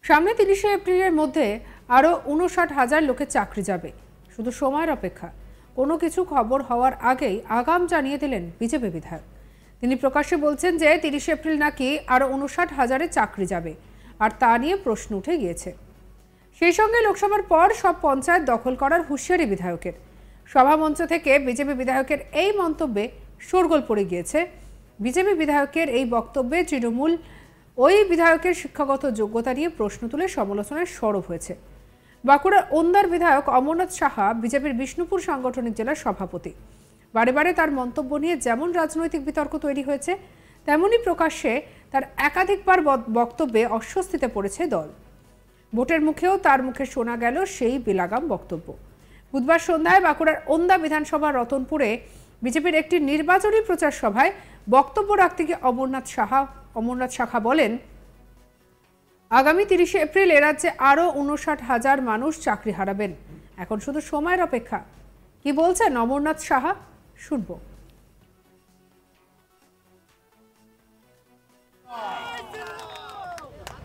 সামনে ৩০শে এপ্রিলের মধ্যে আরও ৫৯,০০০ লোকের চাকরি যাবে। শুধু সময়ের অপেক্ষা। কোনো কিছু খবর হওয়ার আগেই আগাম জানিয়ে দিলেন বিজেপি বিধায়ক। তিনি প্রকাশ্যে বলছেন যে ৩০শে এপ্রিল নাকি আরও ৫৯,০০০-এর চাকরি যাবে, আর তা নিয়ে প্রশ্ন উঠে গিয়েছে। সেই সঙ্গে লোকসভার পর সব পঞ্চায়েত দখল করার হুঁশিয়ারি বিধায়কের। সভামঞ্চ থেকে বিজেপি বিধায়কের এই মন্তব্যে শোরগোল পড়ে গিয়েছে। বিজেপি বিধায়কের এই বক্তব্যে তৃণমূল ওই বিধায়কের শিক্ষাগত যোগ্যতা নিয়ে প্রশ্ন তুলে সমালোচনায় সরব হয়েছে। বাঁকুড়ার ওন্দার বিধায়ক অমরনাথ সাহা বিজেপির বিষ্ণুপুর সাংগঠনিক জেলার সভাপতি। বারে বারে তার মন্তব্য নিয়ে যেমন রাজনৈতিক বিতর্ক তৈরি হয়েছে, তেমনি প্রকাশ্যে তার একাধিকবার বক্তব্যে অস্বস্তিতে পড়েছে দল। ভোটের মুখেও তার মুখে শোনা গেল সেই বেলাগাম বক্তব্য। বুধবার সন্ধ্যায় বাঁকুড়ার ওন্দা বিধানসভার রতনপুরে বিজেপির একটি নির্বাচনী প্রচার সভায় বক্তব্য রাখতে গিয়ে অমরনাথ সাহা বলেন, আগামী ৩০শে এপ্রিল এ রাজ্যে আরও ৫৯,০০০ মানুষ চাকরি হারাবেন। এখন শুধু সময়ের অপেক্ষা। কি বলছেন অমরনাথ সাহা, শুনবো।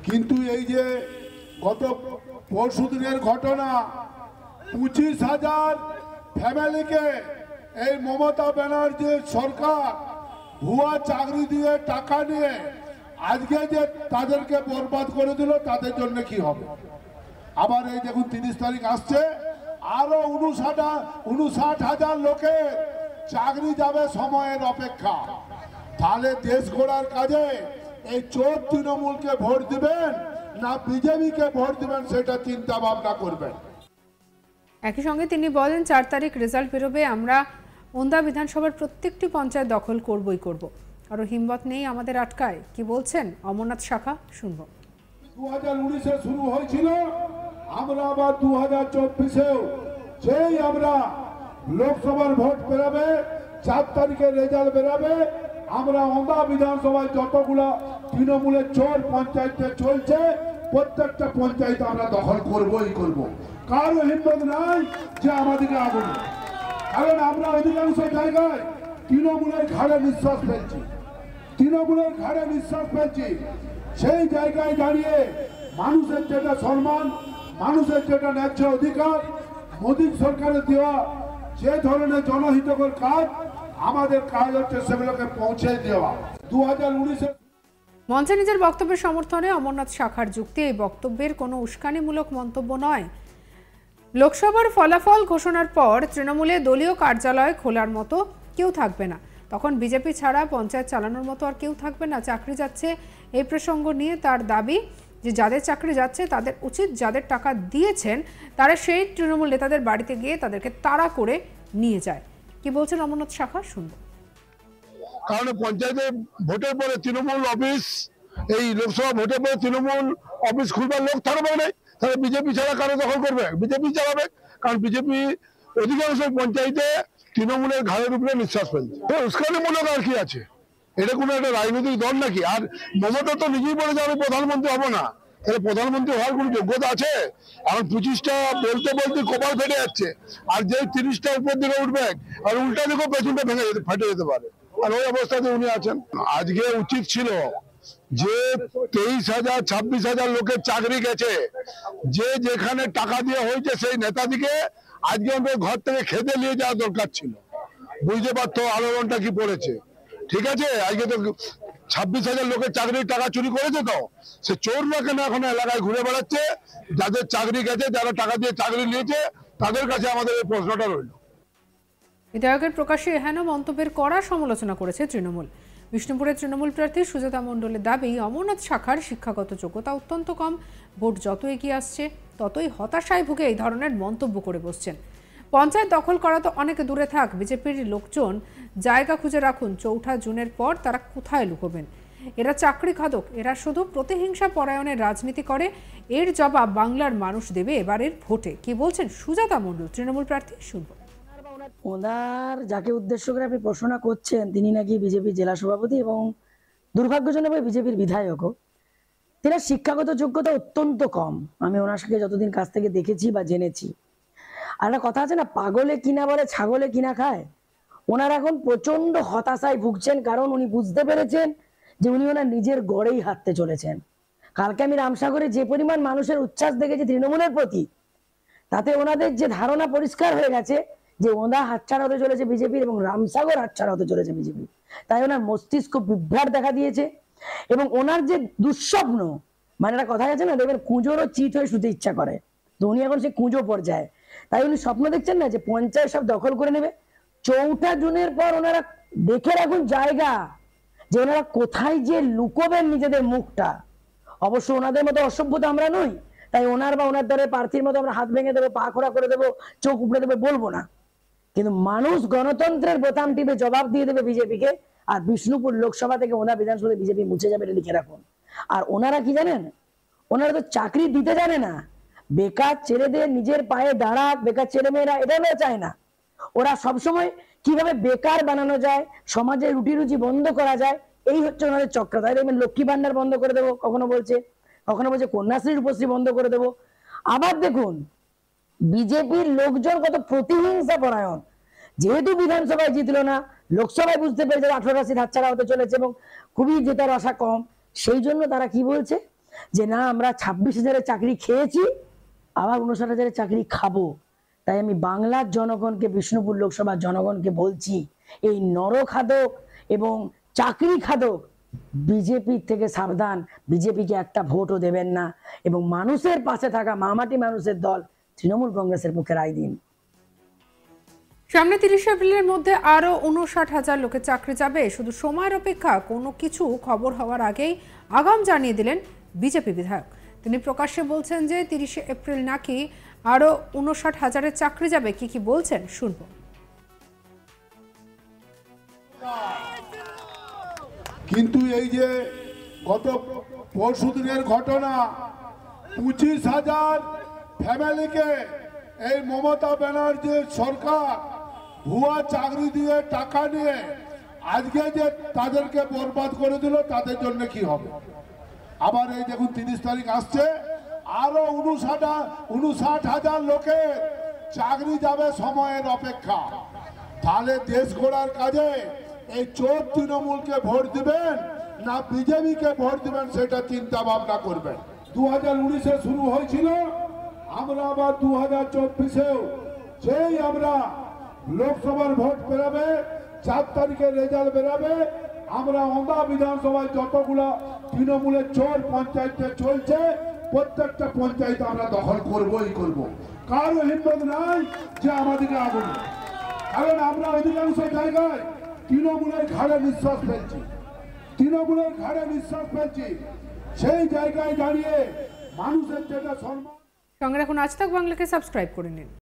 কিন্তু এই যে গত পরশুদিনের ঘটনা, ২৫,০০০ ফ্যামিলিকে এই মমতা ব্যানার্জির সরকার ভুয়া চাকরি দিয়ে টাকা নিয়ে আজকে যে তাদেরকে বরবাদ করে দিল, তাদের জন্য কি হবে? আবার এই দেখুন ৩০ তারিখ আসছে, আরো ৫৯,০০০ লোকের চাকরি যাবে সময়ের অপেক্ষা। তাহলে দেশ গড়ার কাজে এই চোর তৃণমূলকে ভোট দিবেন না বিজেপিকে ভোট দিবেন, সেটা চিন্তা ভাবনা করবেন। একই সঙ্গে তিনি বলেন, ৪ তারিখ রেজাল্ট বেরোবে, আমরা ওন্দা বিধানসভার প্রত্যেকটি পঞ্চায়েত দখল করবই করব। আরো হিম্মত নেই আমাদের আটকায়। কি বলছেন অমরনাথ শাখা, শুনবো। ২০১৯-এ শুরু হয়েছিল, আমরা আবার ২০২৪-এও যেই আমরা লোকসভার ভোট বেরোবে, ৪ তারিখে রেজাল্ট বেরোবে, আমরা ওন্দা বিধানসভায় যতগুলা তৃণমূলের চোর পঞ্চায়েতে চলছে, প্রত্যেকটা পঞ্চায়েত আমরা দখল করবই করব। কারো হিম্মত নাই যে আমাদেরকে আগুন, কারণ আমরা অধিকাংশ জায়গায় তৃণমূলের ঘাড়ে নিঃশ্বাস ফেলছি, তৃণমূলের ঘাড়ে নিঃশ্বাস ফেলছি। সেই জায়গায় দাঁড়িয়ে মানুষের যেটা সম্মান, মানুষের যেটা ন্যায্য অধিকার, মোদী সরকারের দেওয়া যে ধরনের জনহিতকর কাজ, আমাদের কাজ হচ্ছে সেগুলোকে পৌঁছে দেওয়া। ২০১৯-এ মঞ্চে নিজের বক্তব্যের সমর্থনে অমরনাথ শাখার যুক্তি, এই বক্তব্যের কোনো উস্কানিমূলক মন্তব্য নয়। লোকসভার ফলাফল ঘোষণার পর তৃণমূলে দলীয় কার্যালয় খোলার মতো কেউ থাকবে না। তখন বিজেপি ছাড়া পঞ্চায়েত চালানোর মতো আর কেউ থাকবে না। চাকরি যাচ্ছে এই প্রসঙ্গ নিয়ে তার দাবি যে যাদের চাকরি যাচ্ছে তাদের উচিত, যাদের টাকা দিয়েছেন তারা সেই তৃণমূল নেতাদের বাড়িতে গিয়ে তাদেরকে তাড়া করে নিয়ে যায়। কি বলছেন অমরনাথ শাখা, শুনবো। কারণ পঞ্চায়েতে ভোটের পরে তৃণমূল অফিস, এই লোকসভা ভোটের পরে তৃণমূল অফিস খুলবার লোক থাকবে না, তাহলে বিজেপি ছাড়া কারো দখল করবে? বিজেপি চালাবে, কারণ বিজেপি অধিকাংশ পঞ্চায়েতে তৃণমূলের ঘাড়ের উপরে নিঃশ্বাস ফেলছে। উস্কানিমূলক আর কি আছে? এটা কোনো একটা রাজনৈতিক দল নাকি? আর মমতা তো নিজেই বলে যে আমি প্রধানমন্ত্রী হবো না, তাহলে প্রধানমন্ত্রী হওয়ার কোনো যোগ্যতা আছে? এখন ২৫টা বলতে বলতে কপাল ফেটে যাচ্ছে, আর যে ৩০টা উপর দিকে উঠবে আর উল্টা দিকেও পেছনটা ফেটে যেতে পারে, আর ওই অবস্থাতে উনি আছেন। আজকে উচিত ছিল যে ২৩,০০০ ২৬,০০০ লোকের চাকরি গেছে, যে যেখানে টাকা দিয়ে হয়েছে সেই নেতাদিকে আজকে আমাদের ঘর থেকে খেতে নিয়ে যাওয়া দরকার ছিল। বুঝতে পারতো আলোড়নটা কি পড়েছে। ঠিক আছে, আজকে তো ২৬,০০০ লোকের চাকরির টাকা চুরি করেছে, তো সে চোররা কেন এখন এলাকায় ঘুরে বেড়াচ্ছে? যাদের চাকরি গেছে, যারা টাকা দিয়ে চাকরি নিয়েছে, তাদের কাছে আমাদের এই প্রশ্নটা রইল। বিধায়কের প্রকাশ্যে এহেন মন্তব্যের কড়া সমালোচনা করেছে তৃণমূল। বিষ্ণুপুরের তৃণমূল প্রার্থী সুজাতা মণ্ডলের দাবি, অমরনাথ শাখার শিক্ষাগত যোগ্যতা অত্যন্ত কম। ভোট যত এগিয়ে আসছে ততই হতাশায় ভুগে এই ধরনের মন্তব্য করে বসছেন। পঞ্চায়েত দখল করা তো অনেক দূরে থাক, বিজেপির লোকজন জায়গা খুঁজে রাখুন। ৪ঠা জুনের পর তারা কোথায় লুকোবেন? এরা চাকরি খাদক, এরা শুধু প্রতিহিংসা পরায়ণের রাজনীতি করে। এর জবাব বাংলার মানুষ দেবে এবারের ভোটে। কি বলছেন সুজাতা মণ্ডল, তৃণমূল প্রার্থী, শুনব। ওনার যাকে উদ্দেশ্য করে আপনি প্রশ্নটা করছেন, তিনি নাকি বিজেপির জেলা সভাপতি এবং দুর্ভাগ্যজনকভাবে বিজেপির বিধায়কও। তিনি শিক্ষাগত যোগ্যতা অত্যন্ত কম, আমি ওনার সাথে যতদিন কাছ থেকে দেখেছি বা জেনেছি। আর একটা কথা আছে না, পাগলে কিনা বলে ছাগলে কিনা খায়। ওনার এখন প্রচন্ড হতাশায় ভুগছেন, কারণ উনি বুঝতে পেরেছেন যে উনি ওনার নিজের গড়েই হাঁটতে চলেছেন। কালকে আমি রামসাগরে যে পরিমাণ মানুষের উচ্ছ্বাস দেখেছি তৃণমূলের প্রতি, তাতে ওনাদের যে ধারণা পরিষ্কার হয়ে গেছে যে ওনা হাতছাড়া হতে চলেছে বিজেপির এবং রামসাগর হাতছাড়া হতে চলেছে বিজেপি। তাই ওনার মস্তিষ্ক বিভ্রাট দেখা দিয়েছে এবং ওনার যে দুঃস্বপ্ন, মানে একটা কথা আছে না, দেখবেন কুঁজোরও চিত হয়ে শুতে ইচ্ছা করে, তো উনি এখন সেই কুঁজো পর্যায়ে। তাই উনি স্বপ্ন দেখছেন না যে পঞ্চায়েত সব দখল করে নেবে। 4ঠা জুনের পর ওনারা দেখে রাখুন জায়গা যে ওনারা কোথায় যে লুকোবেন নিজেদের মুখটা। অবশ্য ওনাদের মতো অসভ্যতা আমরা নই, তাই ওনার বা ওনার দলের প্রার্থীর মতো আমরা হাত ভেঙে দেবো, পা খোড়া করে দেবো, চোখ উপড়ে দেবো বলবো না, কিন্তু মানুষ গণতন্ত্রের বোতাম টিপে জবাব দিয়ে দেবে বিজেপিকে। আর বিষ্ণুপুর লোকসভা থেকে ওনার বিধানসভায় বিজেপি মুছে যাবে, এটা লিখে রাখুন। আর ওনারা কি জানেন, ওনারা তো চাকরি দিতে জানে না, বেকার ছেলেদের নিজের পায়ে দাঁড়াক, বেকার ছেলেমেয়েরা এটা ওরা চায় না। ওরা সবসময় কিভাবে বেকার বানানো যায়, সমাজে রুটি রুজি বন্ধ করা যায়, এই হচ্ছে ওনাদের চক্র। তাই দেখবেন লক্ষ্মী ভান্ডার বন্ধ করে দেবো কখনো বলছে, কখনো বলছে কন্যাশ্রীর উপশ্রী বন্ধ করে দেবো। আবার দেখুন বিজেপির লোকজন কত প্রতিহিংসা পরায়ণ। যেহেতু বিধানসভায় জিতলো না, লোকসভায় বুঝতে পেরেছে 18 আসি হাতছাড়া হতে চলেছে এবং খুবই জেতার আশা কম, সেই জন্য তারা কি বলছে যে না আমরা 26,000-এর চাকরি খেয়েছি, আবার 59,000-এর চাকরি খাবো। তাই আমি বাংলার জনগণকে, বিষ্ণুপুর লোকসভার জনগণকে বলছি, এই নরখাদক এবং চাকরি খাদক বিজেপির থেকে সাবধান। বিজেপিকে একটা ভোটও দেবেন না এবং মানুষের পাশে থাকা মামাটি মানুষের দল তৃণমূল কংগ্রেসের পক্ষে রায় দিন। সামনে 30 এপ্রিলের মধ্যে আরো 59,000 লোকের চাকরি যাবে, শুধু সময়ের অপেক্ষা। কোনো কিছু খবর হওয়ার আগেই আগাম জানিয়ে দিলেন বিজেপি বিধায়ক। তিনি প্রকাশ্যে বলছেন যে 30 এপ্রিল নাকি আরো 59,000-এর চাকরি যাবে। কি বলছেন শুনবো। কিন্তু এই যে গত পরশুদিনের ঘটনা, 25,000 ফ্যামিলিকে এই মমতা ব্যানার্জির সরকার ভুয়া চাকরি দিয়ে টাকা নিয়ে আজকে যে তাদেরকে বরবাদ করে দিল, তাদের জন্য কি হবে? আবার এই দেখুন 30 তারিখ আসছে, আরো 59,000 লোকের চাকরি যাবে সময়ের অপেক্ষা। তাহলে দেশ গড়ার কাজে এই চোর তৃণমূলকে ভোট দিবেন না বিজেপিকে ভোট দিবেন, সেটা চিন্তা ভাবনা করবেন। 2019-এ শুরু হয়েছিল, আমরা আবার 2024-এও যেই আমরা লোকসভার ভোট বেরাবে, 4 তারিখে রেজাল্ট বেরাবে, আমরা ওন্দা বিধানসভায় যতগুলা তৃণমূলের চোর পঞ্চায়েতে চলছে, প্রত্যেকটা পঞ্চায়েত আমরা দখল করবই করব। কারো হিম্মত নাই যে আমাদেরকে আগুন, কারণ আমরা অধিকাংশ জায়গায় তৃণমূলের ঘাড়ে নিঃশ্বাস ফেলছি, তৃণমূলের ঘাড়ে নিঃশ্বাস ফেলছি। সেই জায়গায় দাঁড়িয়ে মানুষের যেটা সম্মান। সঙ্গে রাখুন আজ তাক বাংলাকে, সাবস্ক্রাইব করে নিন।